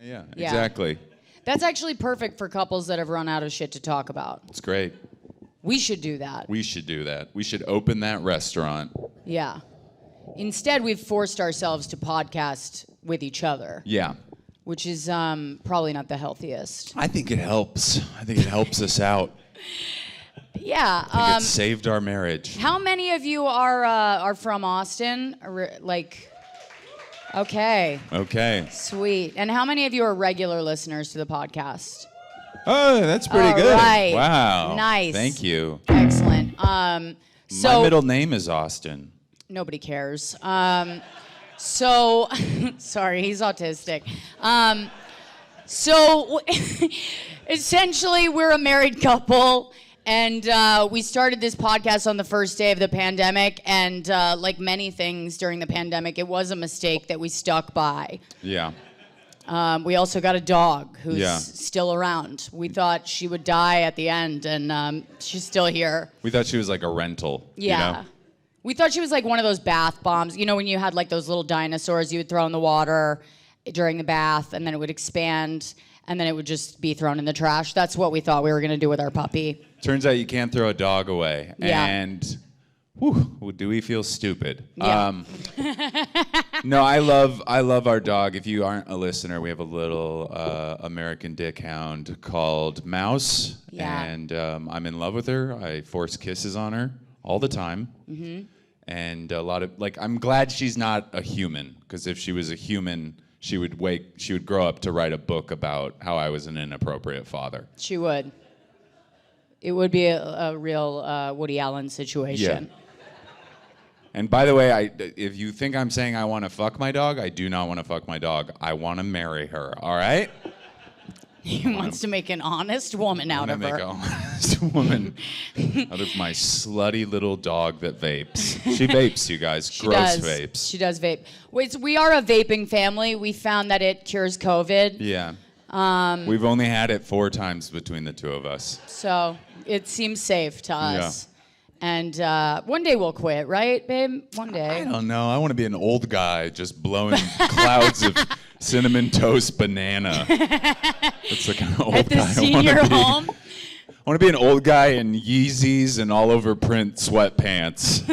Yeah, exactly. That's actually perfect for couples that have run out of shit to talk about. It's great. We should do that. We should do that. We should open that restaurant. Yeah. Instead, we've forced ourselves to podcast with each other. Yeah. Which is probably not the healthiest. I think it helps. I think it helps us out. Yeah. I think it saved our marriage. How many of you are from Austin? Okay. Okay. Sweet. And how many of you are regular listeners to the podcast? Oh, that's pretty good. Right. Wow. Nice. Thank you. Excellent. My middle name is Austin. Nobody cares. Sorry, he's autistic. Essentially, we're a married couple, and we started this podcast on the first day of the pandemic, and like many things during the pandemic, it was a mistake that we stuck by. Yeah. We also got a dog who's still around. We thought she would die at the end, and she's still here. We thought she was like a rental. Yeah. You know? We thought she was like one of those bath bombs. You know, when you had like those little dinosaurs you would throw in the water during the bath, and then it would expand, and then it would just be thrown in the trash. That's what we thought we were going to do with our puppy. Turns out you can't throw a dog away. Yeah. And whew, do we feel stupid? Yeah. No, I love our dog. If you aren't a listener, we have a little American dick hound called Mouse. Yeah. And I'm in love with her. I force kisses on her all the time. Mm-hmm. And a lot of, like, I'm glad she's not a human, because if she was a human, she would grow up to write a book about how I was an inappropriate father. She would. It would be a real Woody Allen situation. Yeah. And by the way, if you think I'm saying I want to fuck my dog, I do not want to fuck my dog. I want to marry her, all right? He wants to make an honest woman out of her. I want to make an honest woman out of my slutty little dog that vapes. She vapes, you guys. Gross vapes. She does vape. Wait, we are a vaping family. We found that it cures COVID. Yeah. We've only had it 4 times between the two of us. So it seems safe to us. Yeah. And one day we'll quit, right, babe? One day. I don't know. I want to be an old guy just blowing clouds of cinnamon toast banana. That's the kind of old At the guy senior I want to be. home? I want to be an old guy in Yeezys and all over print sweatpants.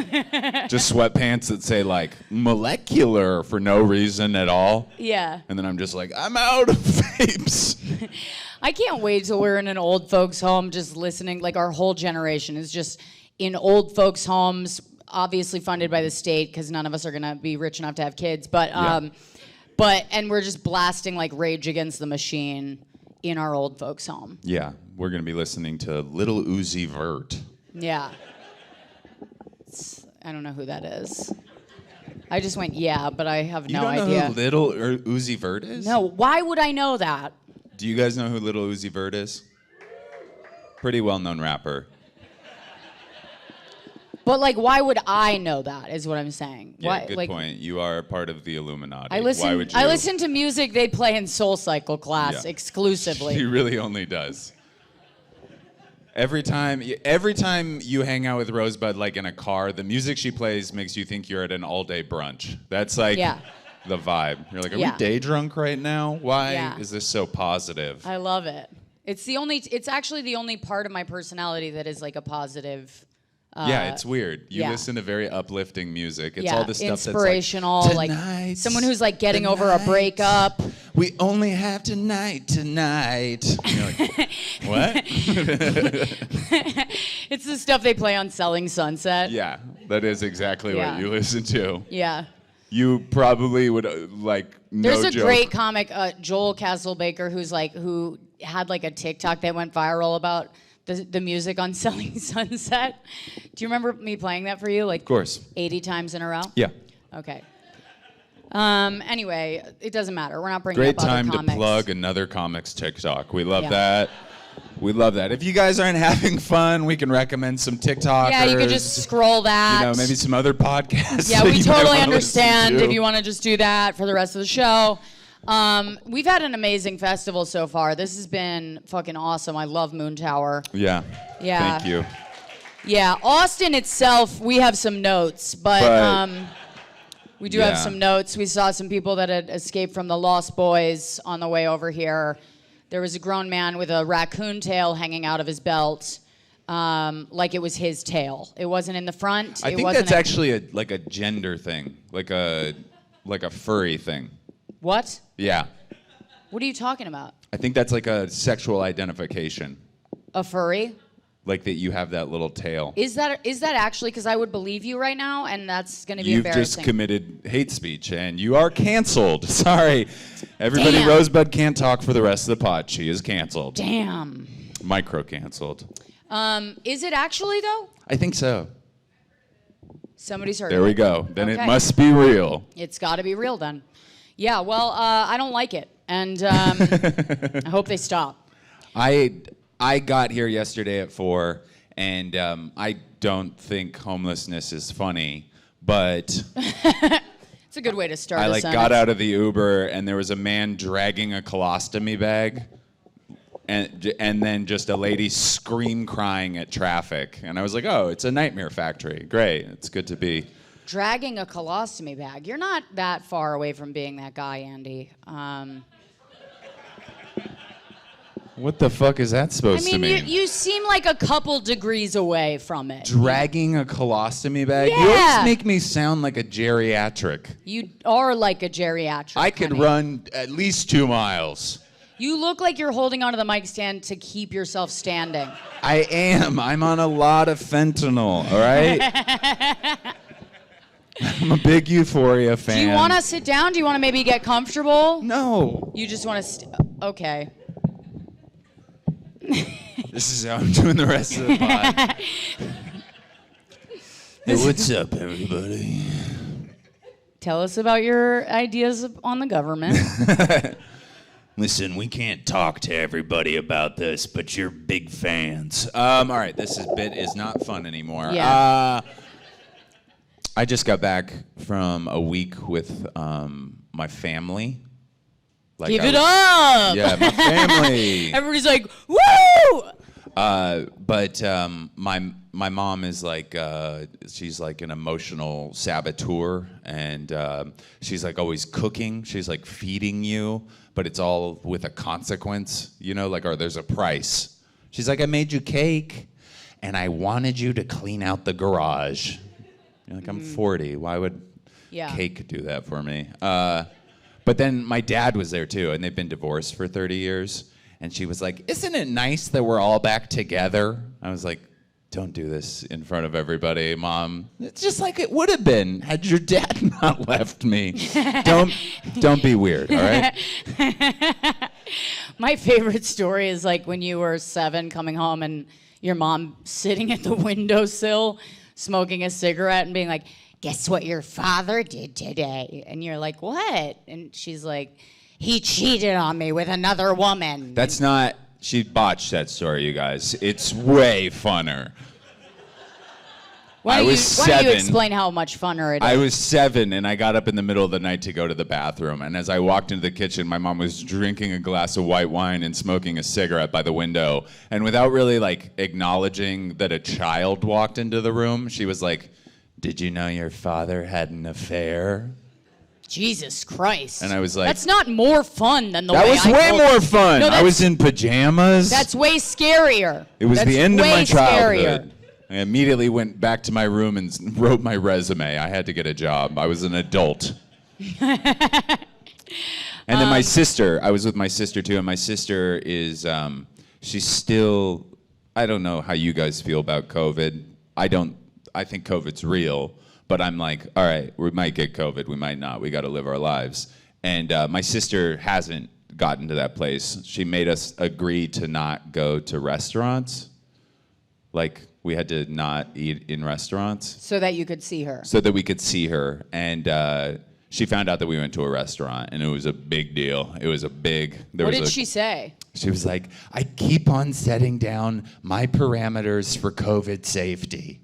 Just sweatpants that say like molecular for no reason at all. Yeah. And then I'm just like, I'm out of vapes. I can't wait till we're in an old folks home just listening. Like our whole generation is just in old folks homes, obviously funded by the state because none of us are going to be rich enough to have kids. And we're just blasting like Rage Against the Machine in our old folks home. Yeah, we're going to be listening to Little Uzi Vert. Yeah. I don't know who that is. I just went, yeah, but I have no idea. You don't know who Little Uzi Vert is? No, why would I know that? Do you guys know who Little Uzi Vert is? Pretty well-known rapper. But, like, why would I know that is what I'm saying. Yeah, why, good point. You are part of the Illuminati. I listen to music they play in Soul Cycle class exclusively. She really only does. Every time you hang out with Rosebud, like in a car, the music she plays makes you think you're at an all-day brunch. That's like the vibe. You're like, are we day drunk right now? Why is this so positive? I love it. It's actually the only part of my personality that is like a positive. It's weird. You listen to very uplifting music. It's all the stuff inspirational, that's like someone who's like getting over a breakup. We only have tonight. And you're like, what? It's the stuff they play on Selling Sunset. Yeah, that is exactly what you listen to. Yeah. You probably would There's a great comic, Joel Castlebaker, who had like a TikTok that went viral about the music on Selling Sunset. Do you remember me playing that for you? Like, of course. 80 times in a row? Yeah. Okay. Anyway, it doesn't matter. We're not bringing Great up other time comics. to plug another comics TikTok. We love that. We love that. If you guys aren't having fun, we can recommend some TikTokers. Yeah, you could just scroll that. You know, maybe some other podcasts. Yeah, we totally understand if you want to just do that for the rest of the show. We've had an amazing festival so far. This has been fucking awesome. I love Moontower. Yeah. Thank you. Yeah, Austin itself, we have some notes, but We do have some notes. We saw some people that had escaped from the Lost Boys on the way over here. There was a grown man with a raccoon tail hanging out of his belt, like it was his tail. It wasn't in the front. I think that's actually like a gender thing, like a furry thing. What? Yeah. What are you talking about? I think that's like a sexual identification. A furry? Like that you have that little tail. Is that actually, because I would believe you right now, and that's going to be You've embarrassing. just committed hate speech, and you are canceled. Sorry. Everybody, damn. Rosebud can't talk for the rest of the pod. She is canceled. Damn. Micro-canceled. Is it actually, though? I think so. Somebody's heard There we go. Then it must be real. It's got to be real, then. Yeah, well, I don't like it, and I hope they stop. I got here yesterday at 4, and I don't think homelessness is funny, but it's a good way to start. I got out of the Uber, and there was a man dragging a colostomy bag, and then just a lady scream crying at traffic, and I was like, oh, it's a nightmare factory. Great, it's good to be. Dragging a colostomy bag. You're not that far away from being that guy, Andy. What the fuck is that supposed to mean? You seem like a couple degrees away from it. Dragging a colostomy bag? Yeah. You always make me sound like a geriatric. You are like a geriatric. I could run at least 2 miles. You look like you're holding onto the mic stand to keep yourself standing. I am. I'm on a lot of fentanyl, all right? I'm a big Euphoria fan. Do you want to sit down? Do you want to maybe get comfortable? No. You just want to... Okay. This is how I'm doing the rest of the pod. Hey, what's up, everybody? Tell us about your ideas on the government. Listen, we can't talk to everybody about this, but you're big fans. All right, this bit is not fun anymore. Yeah. I just got back from a week with my family. Give it up! Yeah, my family. Everybody's like, woo! But my mom is like, she's like an emotional saboteur, and she's like always cooking. She's like feeding you, but it's all with a consequence, you know, like, or there's a price. She's like, I made you cake, and I wanted you to clean out the garage. You're like, I'm 40. Why would cake do that for me? But then my dad was there too, and they've been divorced for 30 years. And she was like, isn't it nice that we're all back together? I was like, don't do this in front of everybody, Mom. It's just like it would have been had your dad not left me. Don't be weird, all right? My favorite story is like when you were 7 coming home and your mom sitting at the windowsill smoking a cigarette and being like, guess what your father did today? And you're like, what? And she's like, he cheated on me with another woman. That's not, she botched that story, you guys. It's way funner. Why don't you explain how much funner it is? I was 7, and I got up in the middle of the night to go to the bathroom. And as I walked into the kitchen, my mom was drinking a glass of white wine and smoking a cigarette by the window. And without really like acknowledging that a child walked into the room, she was like, did you know your father had an affair? Jesus Christ. And I was like... That's not more fun than the way I That was way more fun. No, I was in pajamas. That's way scarier. It was the end of my childhood. I immediately went back to my room and wrote my resume. I had to get a job. I was an adult. And then my sister, I was with my sister too, and my sister is, she's still, I don't know how you guys feel about COVID. I think COVID's real, but I'm like, all right, we might get COVID, we might not. We got to live our lives. And my sister hasn't gotten to that place. She made us agree to not go to restaurants. Like, we had to not eat in restaurants. So that you could see her. So that we could see her. And she found out that we went to a restaurant, and it was a big deal. It was a big... What did she say? She was like, I keep on setting down my parameters for COVID safety.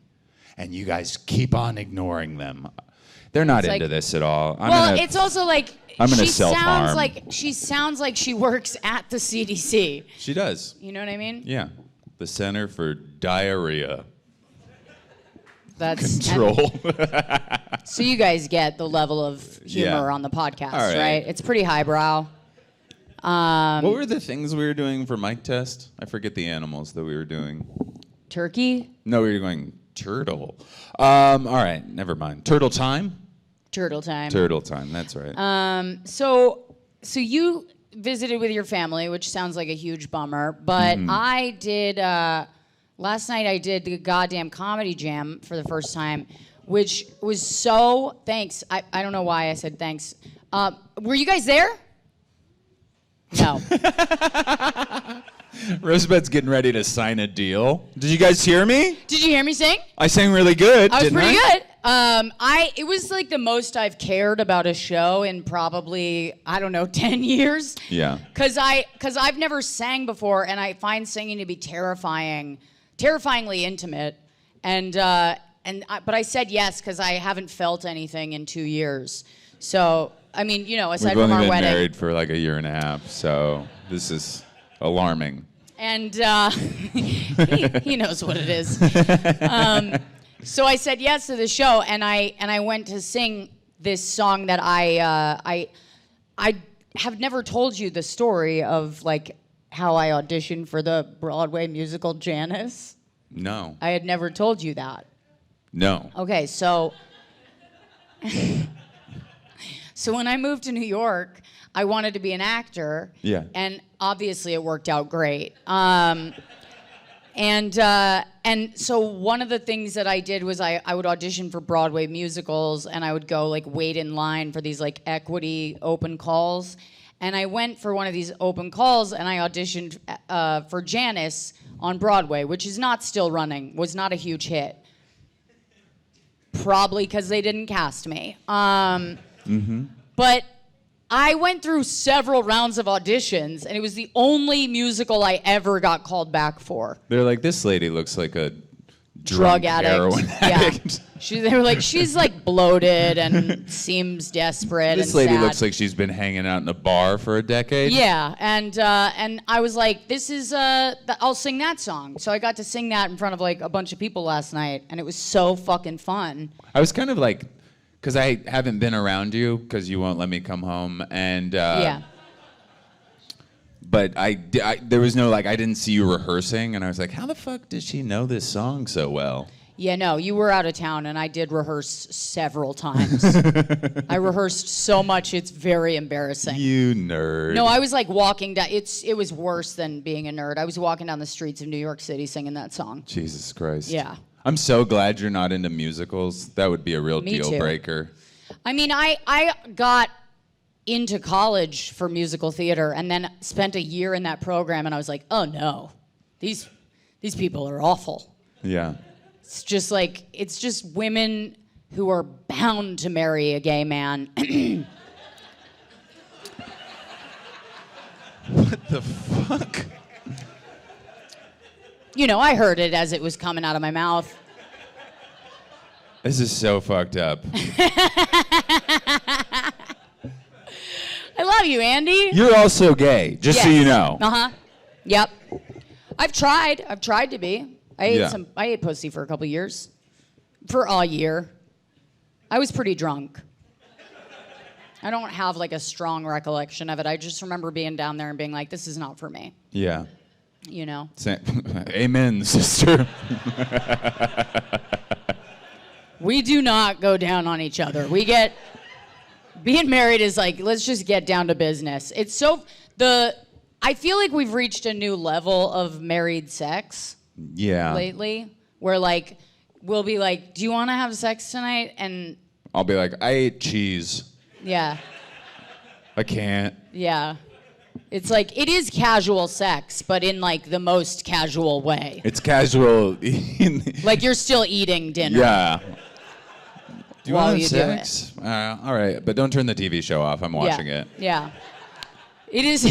And you guys keep on ignoring them. They're not into this at all. It's also like she sounds like she works at the CDC. She does. You know what I mean? Yeah. The Center for Diarrhea. That's Control. so you guys get the level of humor on the podcast, right? It's pretty highbrow. What were the things we were doing for mic test? I forget the animals that we were doing. Turkey? No, we were going turtle. All right, never mind. Turtle time? Turtle time. Turtle time, that's right. So you visited with your family, which sounds like a huge bummer, but I did, last night I did the goddamn comedy jam for the first time, which was so, thanks. I don't know why I said thanks. Were you guys there? No. Rosebud's getting ready to sign a deal. Did you guys hear me? Did you hear me sing? I sang really good. I was didn't pretty I? good. It was like the most I've cared about a show in probably, I don't know, 10 years. Yeah. Cause I've never sang before, and I find singing to be terrifyingly intimate. But I said yes because I haven't felt anything in 2 years. So I mean, you know, aside We've from only our been wedding. married for like a year and a half, so this is alarming. And he knows what it is. So I said yes to the show, and I went to sing this song that I have never told you the story of like how I auditioned for the Broadway musical Janice. No. I had never told you that. No. Okay, so so when I moved to New York, I wanted to be an actor. Yeah. And obviously it worked out great. And so one of the things that I did was I would audition for Broadway musicals, and I would go like wait in line for these like equity open calls. And I went for one of these open calls, and I auditioned for Janice on Broadway, which is not still running, was not a huge hit. Probably because they didn't cast me. But I went through several rounds of auditions, and it was the only musical I ever got called back for. They're like, this lady looks like a Drug addict. heroin addict. Yeah. They were like, she's like bloated and seems desperate. This and lady sad. looks like she's been hanging out in a bar for a decade. Yeah, and I was like, this is I'll sing that song. So I got to sing that in front of like a bunch of people last night, and it was so fucking fun. I was kind of like, because I haven't been around you because you won't let me come home, and Yeah. But there was no like, I didn't see you rehearsing, and I was like, how the fuck did she know this song so well? Yeah, no, you were out of town, and I did rehearse several times. I rehearsed so much, it's very embarrassing. You nerd. No, I was like walking down. It was worse than being a nerd. I was walking down the streets of New York City singing that song. Jesus Christ. Yeah. I'm so glad you're not into musicals. That would be a real Me deal too. breaker. I mean, I got into college for musical theater, and then spent a year in that program, and I was like, oh no, these people are awful. Yeah. It's just women who are bound to marry a gay man. What the fuck? You know, I heard it as it was coming out of my mouth. This is so fucked up. I love you, Andy. You're also gay, just so you know. Uh-huh. Yep. I've tried to be. I ate pussy for a couple years. For a year. I was pretty drunk. I don't have like a strong recollection of it. I just remember being down there and being like, this is not for me. Yeah. You know? Amen, sister. We do not go down on each other. Being married is like, let's just get down to business. I feel like we've reached a new level of married sex. Yeah. Lately, where like, we'll be like, do you want to have sex tonight? And I'll be like, I ate cheese. yeah. I can't. Yeah. It's like, it is casual sex, but in like the most casual way. It's casual. Like you're still eating dinner. Yeah. Do you While want you to have sex? All right, but don't turn the TV show off. I'm watching it. Yeah. It is.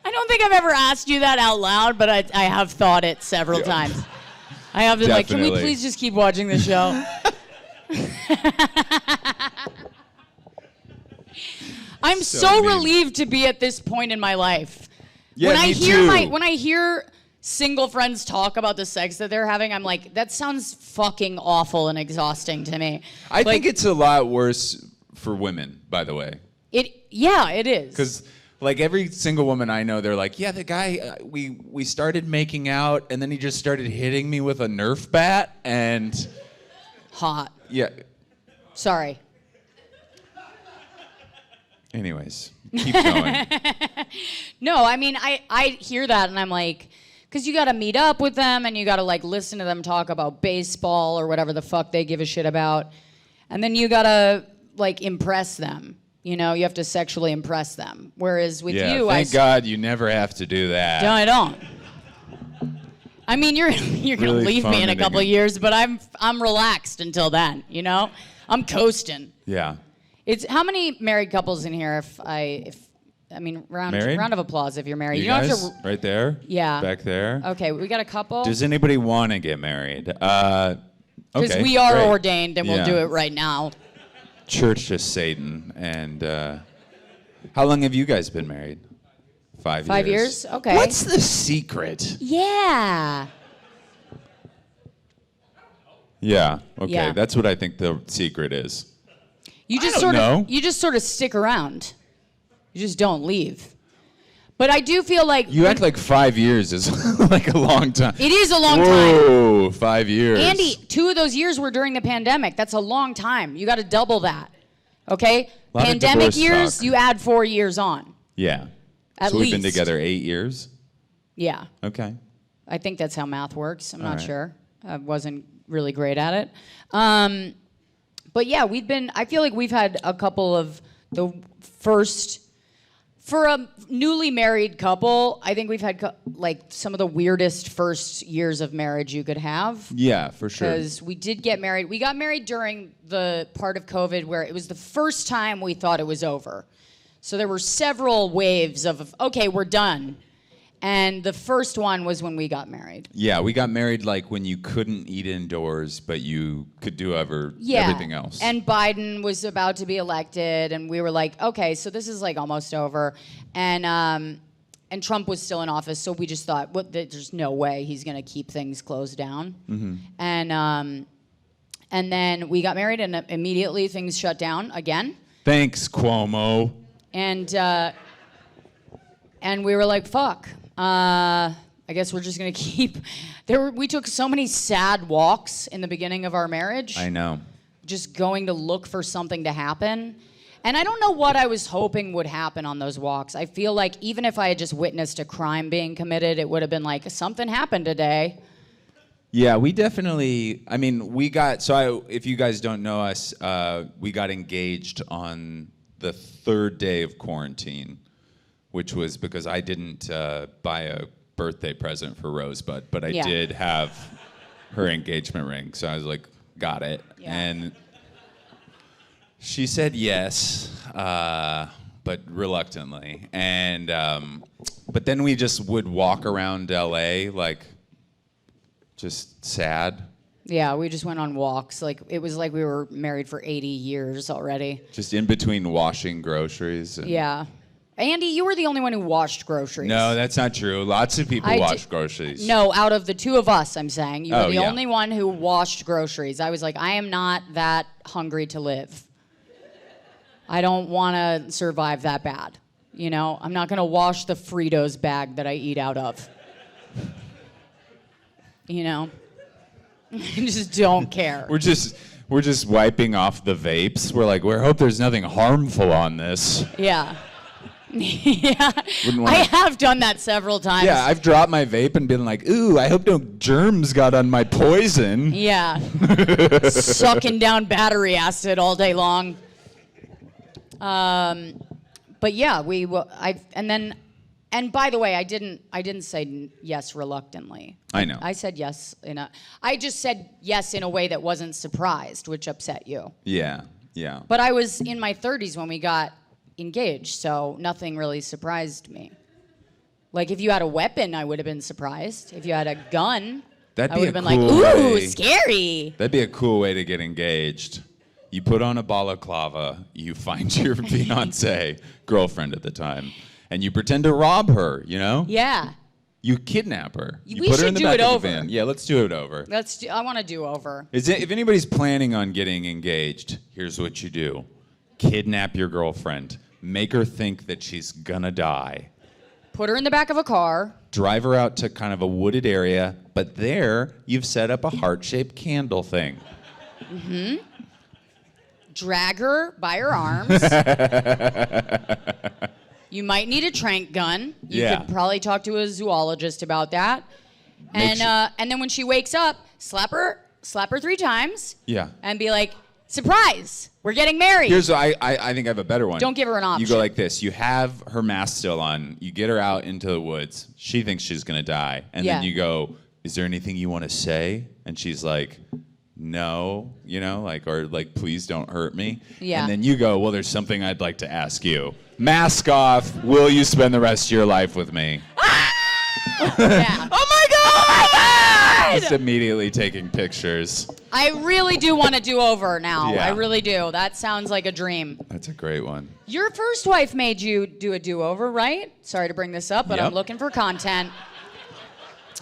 I don't think I've ever asked you that out loud, but I have thought it several times. I have been like, can we please just keep watching the show? I'm so relieved to be at this point in my life. Yeah, when I me hear too. when I hear single friends talk about the sex that they're having, I'm like, that sounds fucking awful and exhausting to me. I think it's a lot worse for women, by the way. Yeah, it is. Because like every single woman I know, they're like, yeah, the guy, we started making out, and then he just started hitting me with a Nerf bat, and... Hot. Yeah. Sorry. Anyways, keep going. No, I mean, I hear that, and I'm like... Because you got to meet up with them, and you got to, like, listen to them talk about baseball or whatever the fuck they give a shit about. And then you got to, like, impress them. You know, you have to sexually impress them. Whereas with you, thank God you never have to do that. No, I don't. I mean, you're gonna Really leave me in a couple fun-ending. years, but I'm relaxed until then. You know, I'm coasting. Yeah. It's how many married couples in here? I mean, Married? round of applause if you're married. You don't guys, have to. right there? Yeah. Back there? Okay, we got a couple. Does anybody want to get married? Because Okay, we are great. ordained, and we'll Yeah. do it right now. Church to Satan. And how long have you guys been married? 5 years. 5 years? Okay. What's the secret? Yeah. Yeah. Okay. Yeah. That's what I think the secret is. You just don't sort know. of you just sort of stick around. You just don't leave. But I do feel like You act like 5 years is like a long time. it is a long time. Whoa, 5 years. Andy, 2 of those years were during the pandemic. That's a long time. You got to double that. Okay? Lot of Pandemic divorce years, talk. you add 4 years on. Yeah. At so we've been least. together 8 years? Yeah. Okay. I think that's how math works. I'm All not right. sure. I wasn't really great at it. But yeah, I feel like we've had a couple of the first, for a newly married couple, I think we've had like some of the weirdest first years of marriage you could have. Yeah, for sure. Because we did get married. We got married during the part of COVID where it was the first time we thought it was over. So there were several waves of, okay, we're done. And the first one was when we got married. Yeah, we got married like when you couldn't eat indoors, but you could do Yeah. everything else. And Biden was about to be elected, and we were like, okay, so this is like almost over. And Trump was still in office, so we just thought, there's no way he's going to keep things closed down. Mm-hmm. And then we got married, and immediately things shut down again. Thanks, Cuomo. And we were like, fuck. I guess we're just gonna keep. We took so many sad walks in the beginning of our marriage. I know. Just going to look for something to happen. And I don't know what I was hoping would happen on those walks. I feel like even if I had just witnessed a crime being committed, it would have been like, something happened today. Yeah, we definitely. I mean, if you guys don't know us, we got engaged on the 3rd day of quarantine, which was because I didn't buy a birthday present for Rosebud, but I did have her engagement ring. So I was like, got it. Yeah. And she said yes, but reluctantly. And but then we just would walk around LA like just sad. Yeah, we just went on walks. Like it was like we were married for 80 years already. Just in between washing groceries. And Yeah. Andy, you were the only one who washed groceries. No, that's not true. Lots of people wash groceries. No, out of the 2 of us, I'm saying. You were Oh, the yeah. only one who washed groceries. I was like, I am not that hungry to live. I don't want to survive that bad. You know, I'm not going to wash the Fritos bag that I eat out of. You know? I just don't care. We're just wiping off the vapes. We're like, we hope there's nothing harmful on this. Yeah. Yeah. Wouldn't wanna- I have done that several times. Yeah, I've dropped my vape and been like, ooh, I hope no germs got on my poison. Yeah. Sucking down battery acid all day long. But yeah, and by the way, I didn't say yes reluctantly. I know. I said yes I just said yes in a way that wasn't surprised, which upset you. Yeah, yeah. But I was in my 30s when we got engaged, so nothing really surprised me. Like if you had a weapon, I would have been surprised. If you had a gun, That'd I be would a have been cool like, ooh, way. scary. That'd be a cool way to get engaged. You put on a balaclava, you find your fiance, girlfriend at the time, and you pretend to rob her, you know? Yeah. You kidnap her. You We put her should in the do back it of over. the van. Yeah, let's do it over. I want to do over. If anybody's planning on getting engaged, here's what you do. Kidnap your girlfriend. Make her think that she's gonna die. Put her in the back of a car. Drive her out to kind of a wooded area, but there you've set up a heart-shaped candle thing. Mm-hmm. Drag her by her arms. You might need a trank gun. You could probably talk to a zoologist about that. And then when she wakes up, slap her 3 times. Yeah. And be like, surprise, we're getting married. Here's I think I have a better one. Don't give her an option. You go like this. You have her mask still on. You get her out into the woods. She thinks she's gonna die. And then you go, is there anything you want to say? And she's like, no, or please don't hurt me. Yeah. And then you go, well, there's something I'd like to ask you. Mask off. Will you spend the rest of your life with me? Yeah. Oh my God! Just immediately taking pictures. I really do want to do over now. Yeah. I really do. That sounds like a dream. That's a great one. Your first wife made you do a do-over, right? Sorry to bring this up, but Yep. I'm looking for content.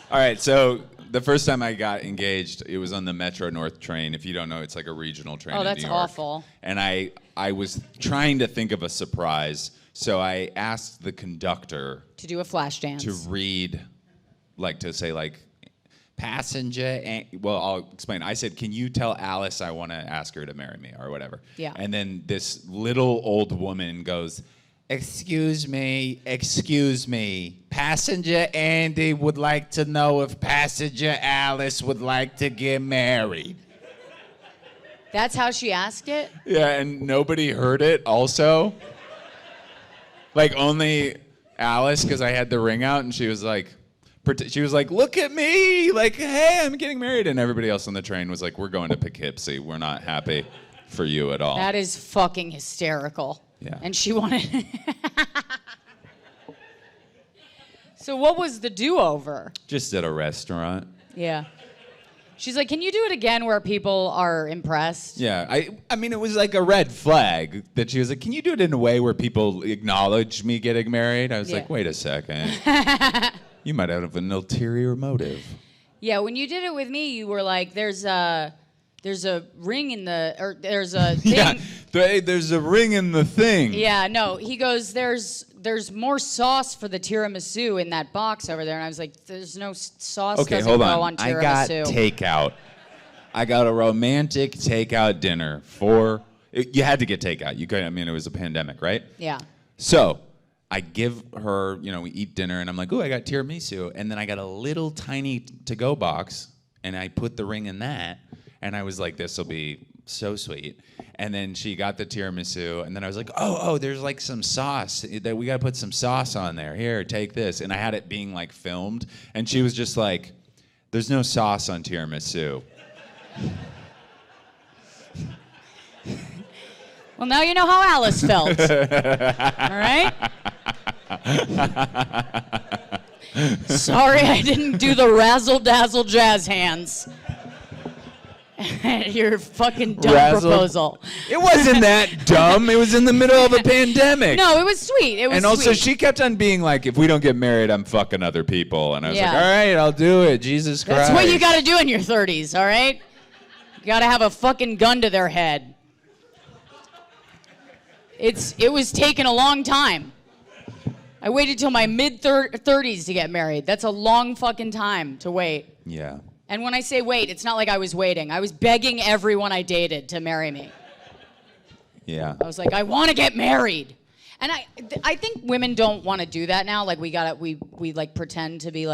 All right, so the first time I got engaged, it was on the Metro North train. If you don't know, it's like a regional train in Oh, that's New York. awful. And I was trying to think of a surprise, so I asked the conductor To do a flash dance. to read, to say passenger. Well, I'll explain. I said, can you tell Alice I want to ask her to marry me or whatever? Yeah. And then this little old woman goes, excuse me, passenger Andy would like to know if passenger Alice would like to get married. That's how she asked it? Yeah, and nobody heard it also. Only Alice, because I had the ring out, and she was like, look at me, hey, I'm getting married. And everybody else on the train was like, we're going to Poughkeepsie. We're not happy for you at all. That is fucking hysterical. Yeah. And she wanted... So what was the do-over? Just at a restaurant. Yeah. She's like, can you do it again where people are impressed? Yeah, I mean, it was like a red flag that she was like, can you do it in a way where people acknowledge me getting married? I was like, wait a second. You might have an ulterior motive. Yeah, when you did it with me, you were like, there's a ring in the, or there's a thing. Yeah, there's a ring in the thing. Yeah, no, he goes, there's more sauce for the tiramisu in that box over there. And I was like, there's no sauce. Okay, doesn't hold go on. on I got tiramisu. takeout. I got a romantic takeout dinner you had to get takeout. It was a pandemic, right? Yeah. So I give her, we eat dinner, and I'm like, ooh, I got tiramisu. And then I got a little tiny to-go box, and I put the ring in that. And I was like, this will be so sweet. And then she got the tiramisu, and then I was like, oh, there's some sauce. That we got to put some sauce on there. Here, take this. And I had it being filmed, and she was just like, there's no sauce on tiramisu. Well, now you know how Alice felt. All right? Sorry I didn't do the razzle-dazzle jazz hands. Your fucking dumb proposal. It wasn't that dumb. It was in the middle of a pandemic. No, it was sweet. It was And also, sweet. she kept on being like, if we don't get married, I'm fucking other people. And I was Yeah. like, all right, I'll do it. Jesus Christ. That's what you got to do in your 30s, all right? You got to have a fucking gun to their head. It was taking a long time. I waited till my mid-30s to get married. That's a long fucking time to wait. Yeah. And when I say wait, it's not like I was waiting. I was begging everyone I dated to marry me. Yeah. I was like, I want to get married. And I think women don't want to do that now. We pretend to be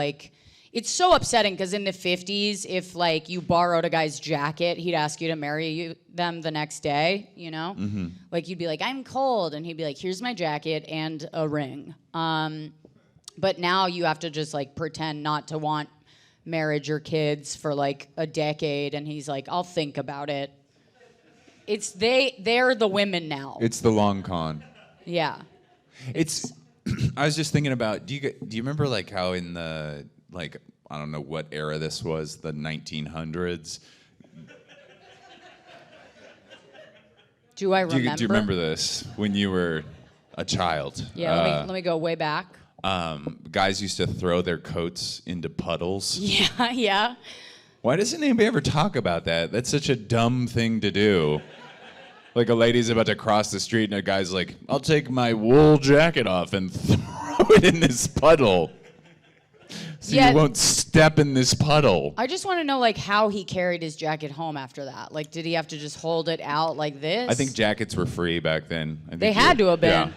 it's so upsetting because in the 50s, if you borrowed a guy's jacket, he'd ask you to marry them the next day, Mm-hmm. You'd be like, I'm cold. And he'd be like, here's my jacket and a ring. But now you have to just pretend not to want marriage or kids for a decade. And he's like, I'll think about it. They're the women now. It's the long con. Yeah. I was just thinking about, do you remember how in the, I don't know what era this was, the 1900s? Do I remember? Do you remember this when you were a child? Yeah, let me go way back. guys used to throw their coats into puddles. Yeah, yeah. Why doesn't anybody ever talk about that? That's such a dumb thing to do. Like a lady's about to cross the street and a guy's like, I'll take my wool jacket off and throw it in this puddle. So you won't step in this puddle. I just want to know, like, how he carried his jacket home after that. Like, did he have to just hold it out like this? I think jackets were free back then. They had to have been. Yeah.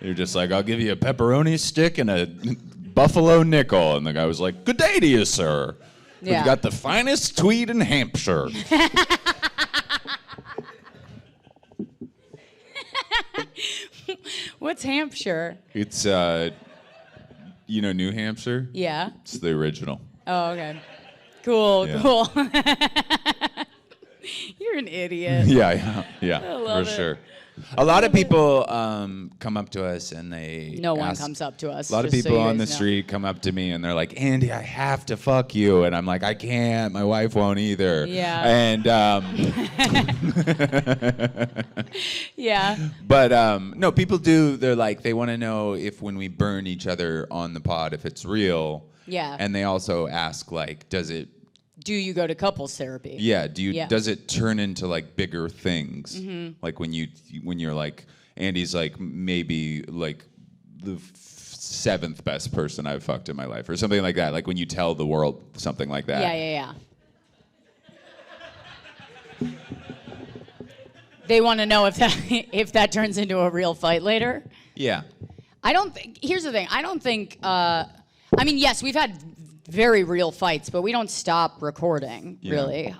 You're just like, I'll give you a pepperoni stick and a buffalo nickel. And the guy was like, good day to you, sir. Yeah. We've got the finest tweed in Hampshire. What's Hampshire? It's, New Hampshire? Yeah. It's the original. Oh, okay. Cool, Yeah. cool. You're an idiot. Yeah, I love for it. sure. A lot of people come up to us and they No one ask- comes up to us. A lot of just so people you on the guys know. street come up to me and they're like, Andy, I have to fuck you. And I'm like, I can't. My wife won't either. Yeah. And, Yeah. but no, people do. They're like, they want to know if when we burn each other on the pod, if it's real. Yeah. And they also ask, like, does it, Do you go to couples therapy? yeah, Yeah. does it turn into like bigger things? Mm-hmm. Like when you're like, Andy's like maybe like the seventh best person I've fucked in my life or something like that. Like when you tell the world something like that. Yeah. They want to know if that turns into a real fight later. Yeah. I don't think. Here's the thing. I don't think. I mean, yes, we've had very real fights, but we don't stop recording. Yeah. Really.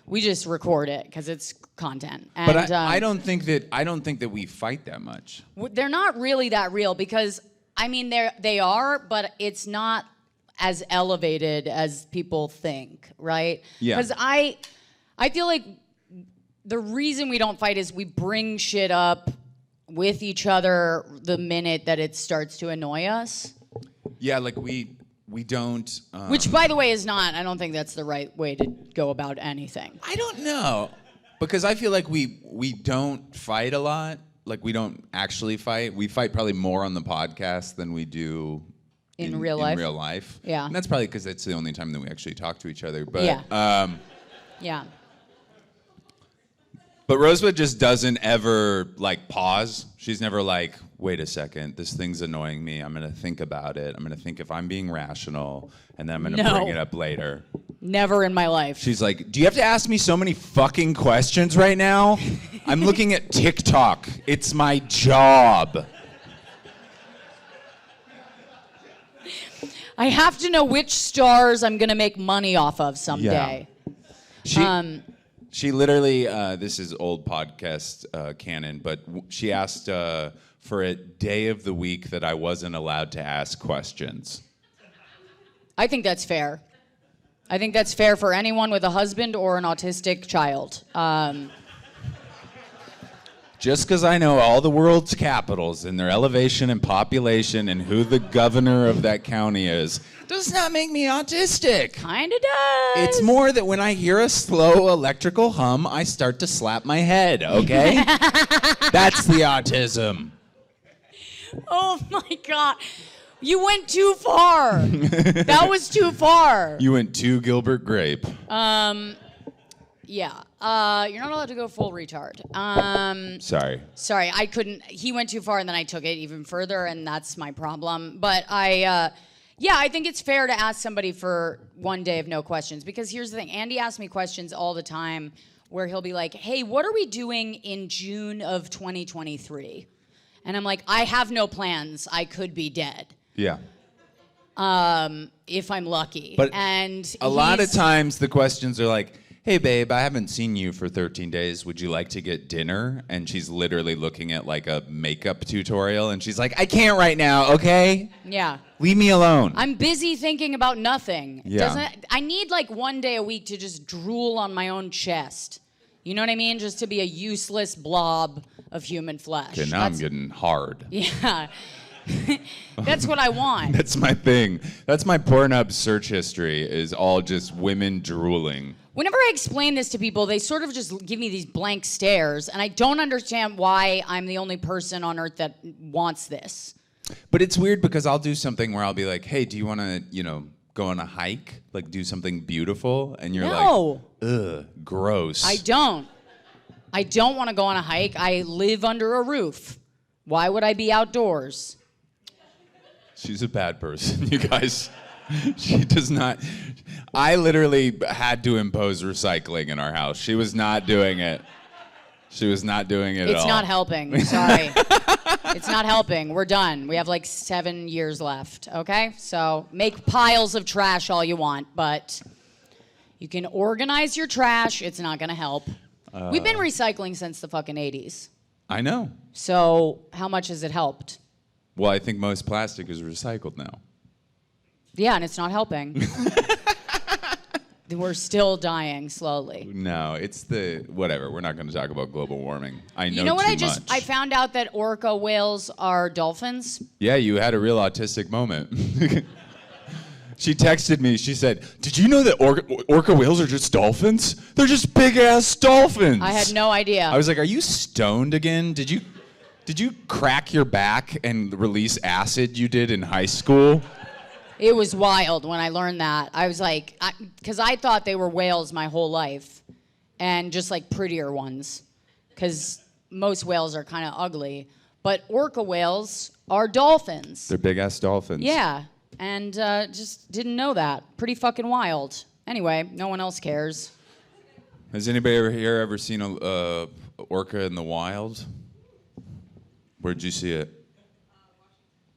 We just record it because it's content. And, But I don't think that we fight that much. they're not really that real because I mean they are, but it's not as elevated as people think, right? Yeah. Because I feel like the reason we don't fight is we bring shit up with each other the minute that it starts to annoy us. Yeah, like we don't. Which, by the way, is not. I don't think that's the right way to go about anything. I don't know, because I feel like we don't fight a lot. Like we don't actually fight. We fight probably more on the podcast than we do In real life? In real life. Yeah. And that's probably because it's the only time that we actually talk to each other. But Yeah. Yeah. But Rosebud just doesn't ever like pause. She's never like, wait a second, this thing's annoying me. I'm gonna think about it. I'm gonna think if I'm being rational, and then I'm gonna No. bring it up later. Never in my life. She's like, do you have to ask me so many fucking questions right now? I'm looking at TikTok. It's my job. I have to know which stars I'm gonna make money off of someday. She literally, this is old podcast canon, but she asked for a day of the week that I wasn't allowed to ask questions. I think that's fair. I think that's fair for anyone with a husband or an autistic child. Just because I know all the world's capitals and their elevation and population and who the governor of that county is, does not make me autistic. Kinda does. It's more that when I hear a slow electrical hum, I start to slap my head, okay? That's the autism. Oh my God. You went too far. That was too far. You went too Gilbert Grape. Yeah. You're not allowed to go full retard. Sorry. Sorry, I couldn't. He went too far, and then I took it even further, and that's my problem. But I think it's fair to ask somebody for one day of no questions, because here's the thing. Andy asks me questions all the time where he'll be like, hey, what are we doing in June of 2023? And I'm like, I have no plans. I could be dead. Yeah. If I'm lucky. But and a lot of times the questions are like, hey, babe, I haven't seen you for 13 days. Would you like to get dinner? And she's literally looking at like a makeup tutorial, and she's like, I can't right now, okay? Yeah. Leave me alone. I'm busy thinking about nothing. Yeah. I need like one day a week to just drool on my own chest. You know what I mean? Just to be a useless blob of human flesh. Okay, now I'm getting hard. Yeah. That's what I want. That's my thing. That's my Pornhub search history, is all just women drooling. Whenever I explain this to people, they sort of just give me these blank stares, and I don't understand why I'm the only person on earth that wants this. But it's weird because I'll do something where I'll be like, hey, do you want to, go on a hike? Like do something beautiful? And you're No. like, ugh, gross. I don't want to go on a hike. I live under a roof. Why would I be outdoors? She's a bad person, you guys. She does not. I literally had to impose recycling in our house. She was not doing it. She was not doing it at all. It's not helping. Sorry. It's not helping. We're done. We have like 7 years left, okay? So make piles of trash all you want, but you can organize your trash. It's not going to help. We've been recycling since the fucking 80s. I know. So how much has it helped? Well, I think most plastic is recycled now. Yeah, and it's not helping. We're still dying slowly. No, it's whatever. We're not going to talk about global warming. I know You know what too much. I found out that orca whales are dolphins. Yeah, you had a real autistic moment. She texted me. She said, "Did you know that orca whales are just dolphins? They're just big ass dolphins." I had no idea. I was like, "Are you stoned again? Did you crack your back and release acid you did in high school?" It was wild when I learned that. I was like, because I thought they were whales my whole life, and just like prettier ones, because most whales are kind of ugly. But orca whales are dolphins. They're big ass dolphins. Yeah, and just didn't know that. Pretty fucking wild. Anyway, no one else cares. Has anybody ever seen a orca in the wild? Where'd you see it?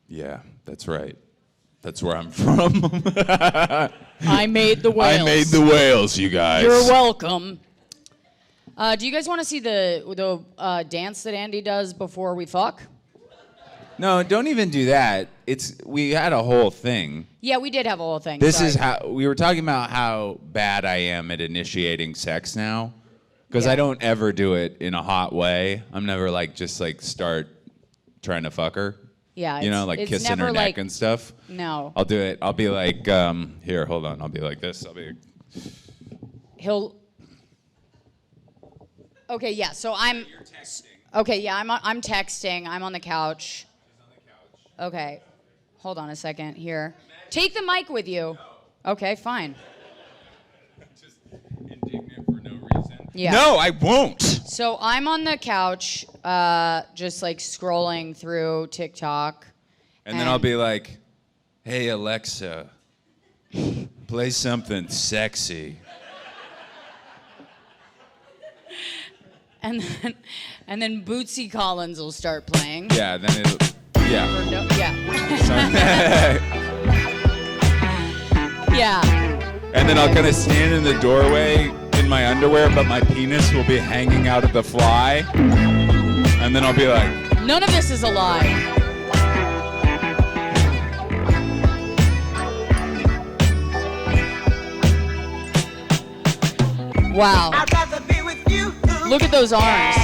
Yeah, that's right. That's where I'm from. I made the whales. I made the whales, you guys. You're welcome. Do you guys want to see the dance that Andy does before we fuck? No, don't even do that. We had a whole thing. Yeah, we did have a whole thing. This Sorry. is how we were talking about how bad I am at initiating sex now, because I don't ever do it in a hot way. I'm never just start trying to fuck her. Yeah, like kissing her neck and stuff. No. I'll do it. I'll be like, here, hold on. I'll be like this. He'll. Okay, yeah. So I'm. You're texting. Okay, yeah. I'm texting. I'm on the couch. She's on the couch. Okay, hold on a second here. Take the mic with you. No. Okay, fine. Just indignant for no reason. Yeah. No, I won't. So I'm on the couch, just scrolling through TikTok. And then I'll be like, hey, Alexa, play something sexy. And then Bootsy Collins will start playing. Yeah, then it'll, yeah. Yeah. And then I'll kind of stand in the doorway in my underwear, but my penis will be hanging out of the fly. And then I'll be like, none of this is a lie. Wow. I'd rather be with you. Look at those arms.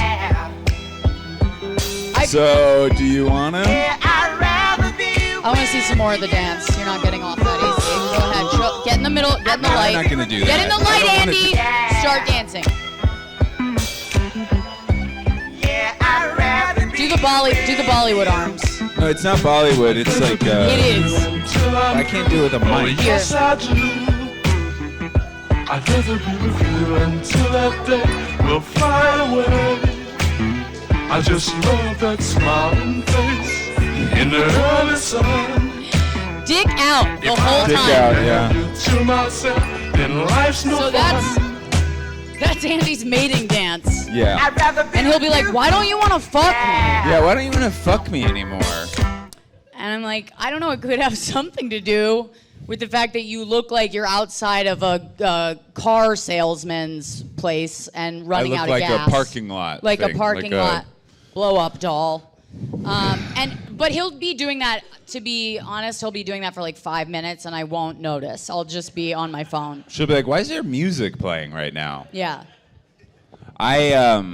so do you wanna? Yeah, I'd rather be I want to see some more of the dance. You're not getting off that easy. Go ahead. Get in the middle. Get in the light. I'm not gonna do that. Get in the I light, don't wanna Andy. Start dancing. Yeah, I'd rather be Do the Bollywood arms. No, it's not Bollywood. It's like, It is. I can't do it with a mic. Here. Yes, I do. I'd rather be with you until that day will fly away. I just love that smiling face in the early sun. Dick out the If whole I Dick time. out, yeah. do to myself, then life's no So fun. that's Andy's mating dance. Yeah. I'd rather be And he'll be like, why don't you want to fuck me? Yeah, why don't you wanna fuck me anymore? And I'm like, I don't know, it could have something to do with the fact that you look like you're outside of a car salesman's place and running out of like gas. a parking lot. Like thing, a parking lot blow-up doll. But he'll be doing that, to be honest, he'll be doing that for like 5 minutes and I won't notice. I'll just be on my phone. She'll be like, why is there music playing right now? Yeah. What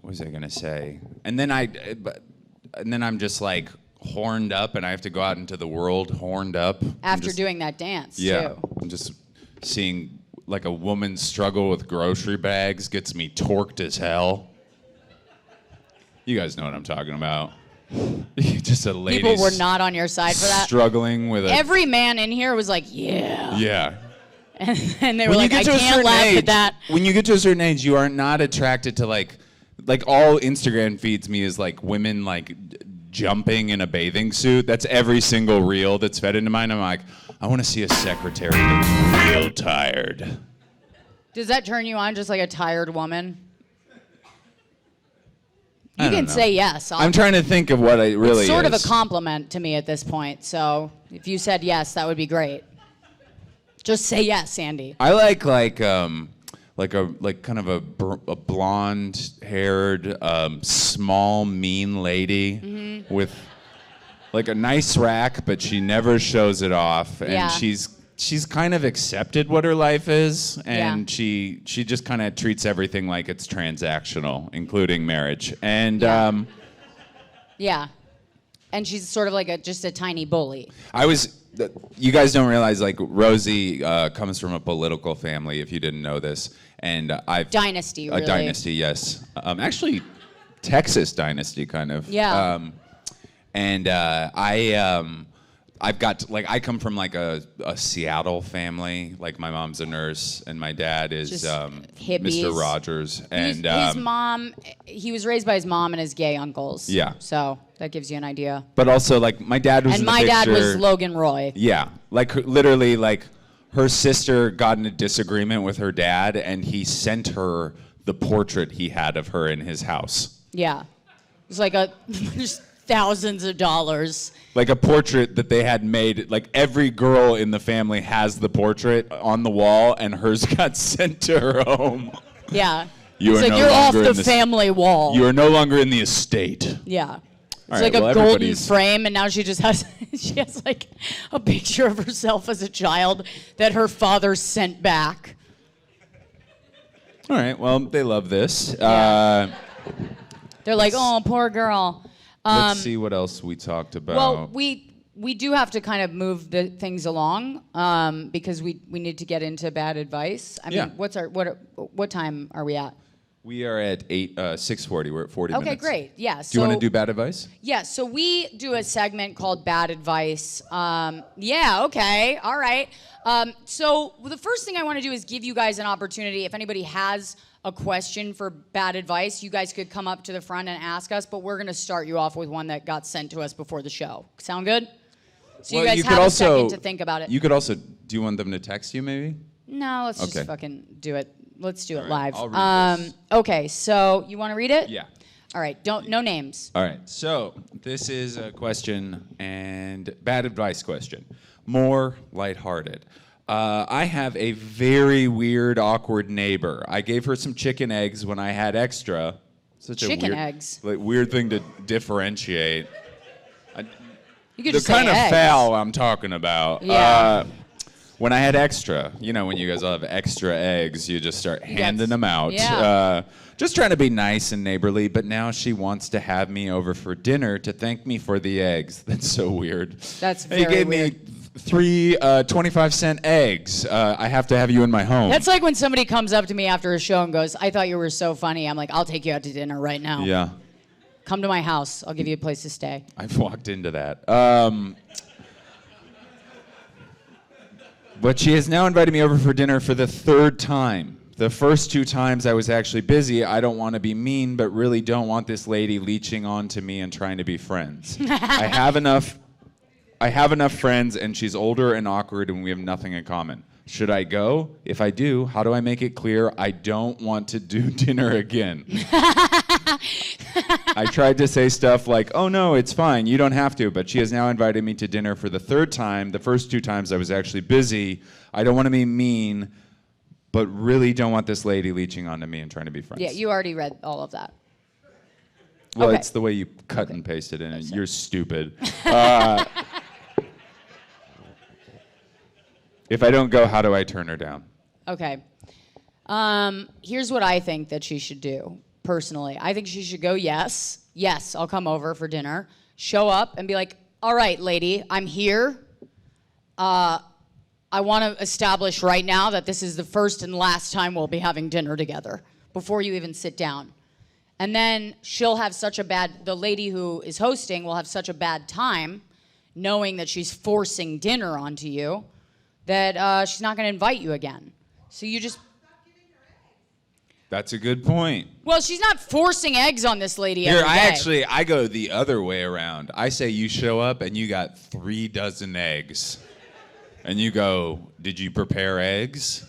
was I gonna say? And then I'm just like horned up, and I have to go out into the world horned up. After doing that dance, yeah, too. I'm just seeing like a woman struggle with grocery bags gets me torqued as hell. You guys know what I'm talking about. Just a lady. People were not on your side for that. Struggling with a. Every man in here was like, yeah. Yeah. And they were like, I can't laugh at that. When you get to a certain age, you are not attracted to like all Instagram feeds me is like women like jumping in a bathing suit. That's every single reel that's fed into mine. I'm like, I want to see a secretary that's real tired. Does that turn you on, just like a tired woman? You I don't can know. say yes. I'm trying to think of what I really It's sort of is. a compliment to me at this point. So if you said yes, that would be great. Just say yes, Andy. I like kind of a blonde-haired, small, mean lady with like a nice rack, but she never shows it off, and Yeah. she's kind of accepted what her life is, and Yeah. she just kind of treats everything like it's transactional, including marriage. And Yeah. Yeah. And she's sort of like just a tiny bully. you guys don't realize, like, Rosie comes from a political family, if you didn't know this, and Dynasty, really. A dynasty, yes. Actually, Texas dynasty, kind of. Yeah. And I've got, like, I come from, like, a Seattle family. Like, my mom's a nurse, and my dad is Just Mr. hippies. Rogers. And His mom, he was raised by his mom and his gay uncles. Yeah. So that gives you an idea. but also, like, my dad was And in the my dad was picture- Logan Roy. Yeah, like literally, like her sister got in a disagreement with her dad, and he sent her the portrait he had of her in his house. Yeah. It was like just thousands of dollars. Like a portrait that they had made. Like every girl in the family has the portrait on the wall, and hers got sent to her home. Yeah. You it's are like no you're off longer the in this- family wall. You are no longer in the estate. Yeah. It's All right, like well, a golden everybody's- frame, and now she just has she has like a picture of herself as a child that her father sent back. All right, well, they love this. They're like, oh, poor girl. Let's see what else we talked about. Well, we do have to kind of move the things along because we need to get into bad advice. I mean, Yeah. what time are we at? We are at 6:40. We're at 40 Okay, minutes. great. Yeah. Do you want to do bad advice? Yeah, so we do a segment called Bad Advice. Yeah, okay, all right. So the first thing I want to do is give you guys an opportunity. If anybody has a question for bad advice, you guys could come up to the front and ask us, but we're going to start you off with one that got sent to us before the show. Sound good? So Well, you guys could have a also- second to think about it. You could also, do you want them to text you maybe? No, let's Okay. just fucking do it. Let's do it All live. right, I'll read this. Okay, so you want to read it? Yeah. All right, no names. All right, so this is a question and bad advice question. More lighthearted. I have a very weird, awkward neighbor. I gave her some chicken eggs when I had extra. Such Chicken a weird, eggs? like, weird thing to differentiate. You could The just say kind of eggs. foul I'm talking about. Yeah. When I had extra, you know, when you guys all have extra eggs, you just start handing them out. Yeah. Just trying to be nice and neighborly, but now she wants to have me over for dinner to thank me for the eggs. That's so weird. That's Hey, very you gave weird. me 3 25-cent eggs. I have to have you in my home. That's like when somebody comes up to me after a show and goes, I thought you were so funny. I'm like, I'll take you out to dinner right now. Yeah. Come to my house. I'll give you a place to stay. I've walked into that. But she has now invited me over for dinner for the 3rd time. The first 2 times I was actually busy. I don't want to be mean, but really don't want this lady leeching on to me and trying to be friends. I have enough friends, and she's older and awkward, and we have nothing in common. Should I go? If I do, how do I make it clear I don't want to do dinner again? I tried to say stuff like, oh no, it's fine, you don't have to, but she has now invited me to dinner for the 3rd time. The first 2 times I was actually busy. I don't want to be mean, but really don't want this lady leeching onto me and trying to be friends. Yeah, you already read all of that. Well, Okay. it's the way you cut and paste it in. You're stupid. If I don't go, how do I turn her down? Okay. Here's what I think that she should do, personally. I think she should go, yes, I'll come over for dinner. Show up and be like, all right, lady, I'm here. I want to establish right now that this is the first and last time we'll be having dinner together before you even sit down. And then the lady who is hosting will have such a bad time knowing that she's forcing dinner onto you that she's not going to invite you again. So you just... That's a good point. Well, she's not forcing eggs on this lady Here, every day. I go the other way around. I say you show up and you got 3 dozen eggs. And you go, did you prepare eggs?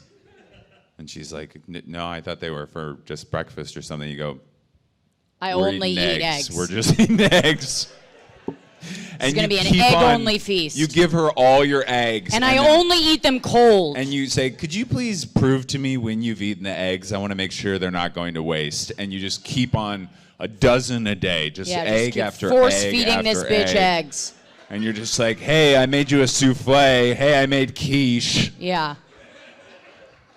And she's like, no, I thought they were for just breakfast or something. You go, I only eat eggs. We're just eating eggs. It's going to be an egg-only feast. You give her all your eggs. And I only eat them cold. And you say, could you please prove to me when you've eaten the eggs? I want to make sure they're not going to waste. And you just keep on a dozen a day, just egg after egg force-feeding this bitch eggs. And you're just like, hey, I made you a souffle. Hey, I made quiche. Yeah.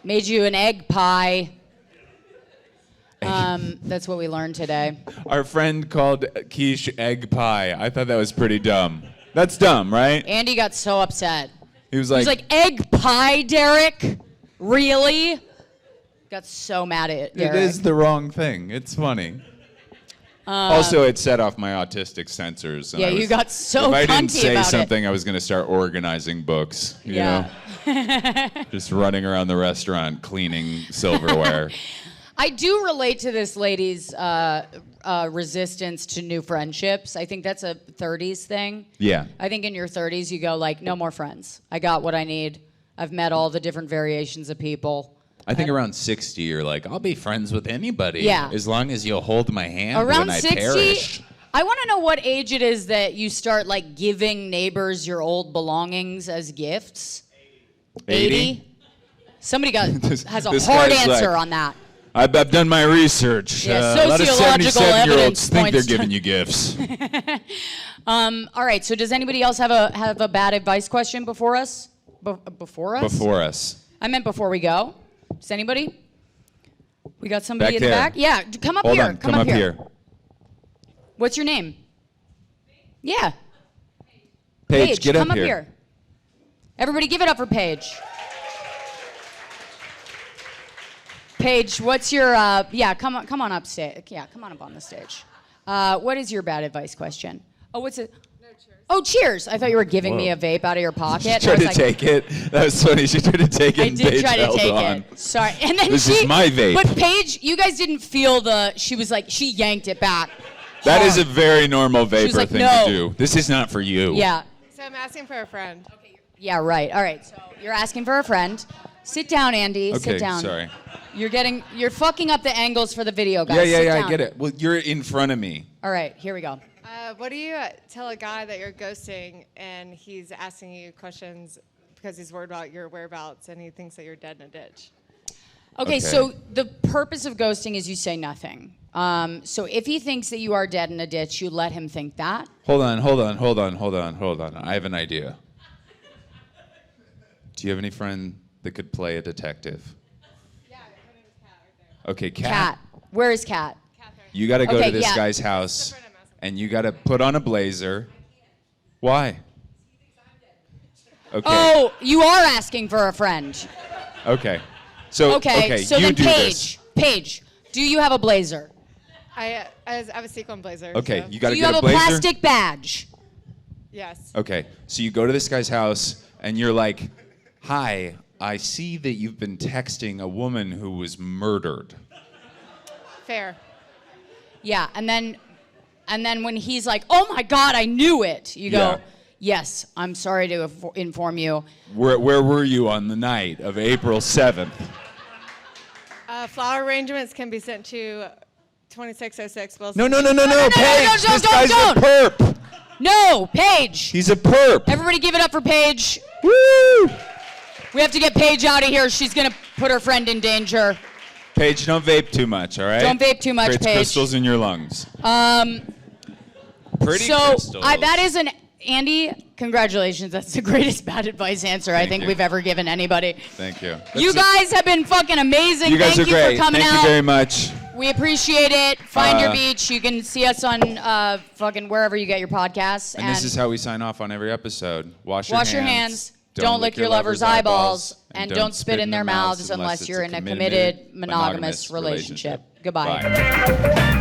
Made you an egg pie. That's what we learned today. Our friend called quiche egg pie. I thought that was pretty dumb. That's dumb, right? Andy got so upset. He was like, egg pie, Derek? Really? Got so mad at Derek. it is the wrong thing. It's funny. Also, it set off my autistic sensors. And Yeah, you got so If I didn't cunty say about something, I was going to start organizing books. You know? Just running around the restaurant cleaning silverware. I do relate to this lady's resistance to new friendships. I think that's a 30s thing. Yeah. I think in your 30s, you go like, no more friends. I got what I need. I've met all the different variations of people. I think around 60, you're like, I'll be friends with anybody. Yeah. As long as you'll hold my hand Around when I 60, perish. I want to know what age it is that you start like giving neighbors your old belongings as gifts. 80? Somebody has a this hard guy's answer like, on that. I've done my research. Yeah, a lot of sociological 77-year-olds evidence think they're points giving you gifts. All right, so does anybody else have a bad advice question before us? Before us? Before us. I meant before we go. Does anybody? We got somebody Back in the there. back? Yeah, come up Hold here. on, come up here. What's your name? Yeah. Paige, get come up here. here. Everybody give it up for Paige. Paige, what's your, come on up stage. Yeah, come on up on the stage. What is your bad advice question? Oh, what's it? No, cheers. Oh, cheers. I thought you were giving me a vape out of your pocket. She tried to take it. That was funny. She tried to take it. I and did Paige try to held take on. it. Sorry. And then This is my vape. But Paige, you guys didn't feel she was like, she yanked it back. That hard. is a very normal vapor like, thing "No." to do. This is not for you. Yeah. So I'm asking for a friend. Yeah, right. All right. So you're asking for a friend. Sit down, Andy. Okay, Sit down. sorry. You're fucking up the angles for the video, guys. Yeah, Sit I down. get it. Well, you're in front of me. All right, here we go. What do you tell a guy that you're ghosting and he's asking you questions because he's worried about your whereabouts and he thinks that you're dead in a ditch? Okay, so the purpose of ghosting is you say nothing. So if he thinks that you are dead in a ditch, you let him think that. Hold on. I have an idea. Do you have any friend that could play a detective? Yeah, her name is Kat right there. Okay, Cat. Where is Cat? Catherine. You got to go Okay, to this yeah. guy's That's house, the friend I'm asking. and you got to put on a blazer. Why? Okay. Oh, you are asking for a friend. Okay. So Okay, so you then do this. Paige, do you have a blazer? I have a sequin blazer. Okay, so- you got Do to you get have a a blazer. plastic badge? Yes. Okay, so you go to this guy's house, and you're like, "Hi, I see that you've been texting a woman who was murdered." Fair. Yeah, and then when he's like, "Oh my God, I knew it," you go, Yeah. "Yes, I'm sorry to inform you." Where were you on the night of April 7th? Flower arrangements can be sent to 2606 Wilson. No, Paige. no, This guy's don't. a perp. No, Paige. He's a perp. Everybody, give it up for Paige. Woo! We have to get Paige out of here. She's gonna put her friend in danger. Paige, don't vape too much, all right? Don't vape too much, Creates Paige. crystals in your lungs. Pretty So crystals. that is Andy. Congratulations. That's the greatest bad advice answer I Thank think you. we've ever given anybody. Thank you. You guys have been fucking amazing. You guys Thank are you great. for coming Thank out. you very much. We appreciate it. Find your Uh, beach. You can see us on fucking wherever you get your podcasts. And this is how we sign off on every episode. Wash your hands. Don't lick your lover's eyeballs. And don't spit in their mouths unless you're in a committed monogamous relationship. Goodbye. Bye.